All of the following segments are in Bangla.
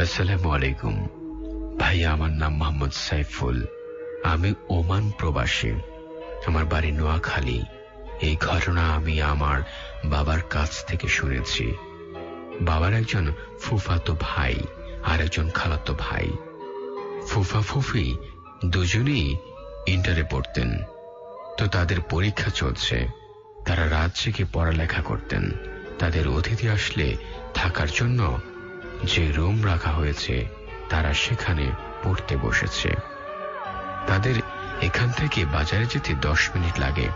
আসসালামু আলাইকুম ভাই, আমার নাম মোহাম্মদ সাইফুল। আমি ওমান প্রবাসী। আমার বাড়ি নোয়াখালী। এই ঘটনা আমি আমার বাবার কাছ থেকে শুনেছি। বাবার একজন ফুফাতো ভাই আর একজন খালাতো ভাই। ফুফা ফুফি দুজনেই ইন্টারে পড়তেন। তো তাদের পরীক্ষা চলছে। তারা রাত জেগে পড়ালেখা করতেন। তাদের অতিথি আসলে থাকার জন্য যে রুম রাখা হয়েছে তারা সেখানে পড়তে বসেছে। তাদের এখান থেকে বাজারে যেতে 10 মিনিট লাগে।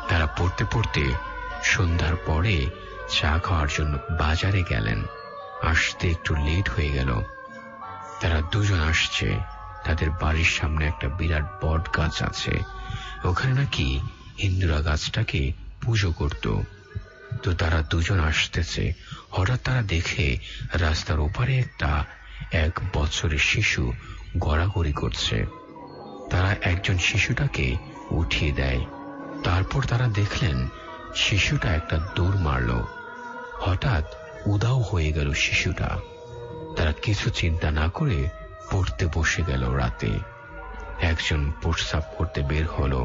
তারা পড়তে পড়তে সন্ধ্যার পরে চা খাওয়ার জন্য বাজারে গেলেন। আসতে একটু লেট হয়ে গেল। তারা দুজন আসছে। তাদের বাড়ির সামনে একটা বিরাট বট গাছ আছে। ওখানে নাকি হিন্দুরা গাছটাকে পুজো করত। তো তারা দুজন আসতেছে। হঠাৎ তারা দেখে রাস্তার ওপারে একটা 1 বছরের শিশু গড়াগড়ি করছে। তারা একজন শিশুটাকে উঠিয়ে দেয়। তারপর তারা দেখলেন শিশুটা একটা দৌড় মারল। হঠাৎ উধাও হয়ে গেল শিশুটা। তারা কিছু চিন্তা না করে পড়তে বসে গেল। রাতে একজন প্রস্রাব করতে বের হলো।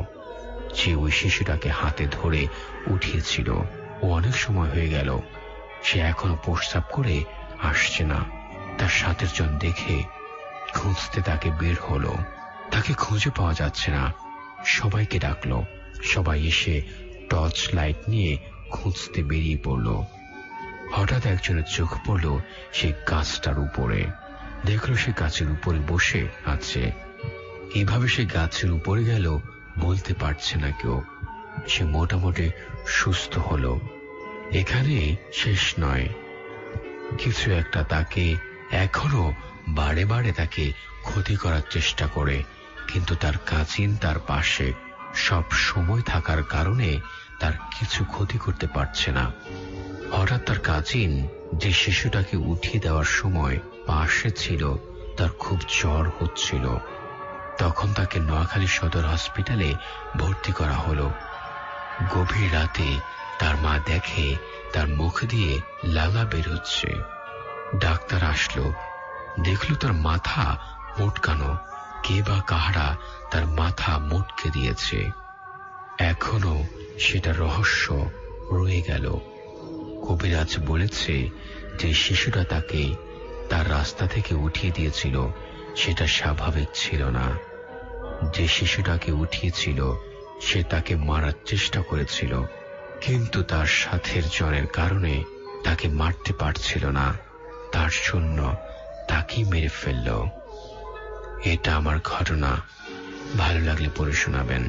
যে ওই শিশুটাকে হাতে ধরে উঠিয়েছিল, ও অনেক সময় হয়ে গেল, সে এখনো প্রস্রাব করে আসছে না। তার সাথের জন দেখে খুঁজতে তাকে বের হলো। তাকে খুঁজে পাওয়া যাচ্ছে না। সবাইকে ডাকলো। সবাই এসে টর্চ লাইট নিয়ে খুঁজতে বেরিয়ে পড়ল। হঠাৎ একজনের চোখ পড়ল সেই গাছটার উপরে। দেখলো সে গাছের উপরে বসে আছে। এভাবে সে গাছের উপরে গেল বলতে পারছে না কেউ। সে মোটামুটি সুস্থ হলো। এখানে শেষ নয়। কিছু একটা তাকে এখনো বারে বারে তাকে ক্ষতি করার চেষ্টা করে, কিন্তু তার কাজিন তার পাশে সব সময় থাকার কারণে তার কিছু ক্ষতি করতে পারছে না। হঠাৎ তার কাজিন যে শিশুটাকে উঠিয়ে দেওয়ার সময় পাশে ছিল, তার খুব জ্বর হচ্ছিল। তখন তাকে নোয়াখালী সদর হসপিটালে ভর্তি করা হলো। গভীর রাতে তার মা দেখে তার মুখ দিয়ে লালা বের হচ্ছে। ডাক্তার আসলো, দেখলো তার মাথা মোটকানো। কে বা কাহারা তার মাথা মোটকে দিয়েছে। এখনো সেটা রহস্য রয়ে গেল। কবিরাজ বলেছে যে শিশুটা তাকে তার রাস্তা থেকে উঠিয়ে দিয়েছিল সেটা স্বাভাবিক ছিল না। যে শিশুটাকে উঠিয়েছিল সে তাকে মারার চেষ্টা করেছিল, কিন্তু তার সাথের জনের কারণে তাকে মারতে পারছিল না। তার জন্য তাকেই মেরে ফেলল। এটা আমার ঘটনা। ভালো লাগলে পড়ে শোনাবেন।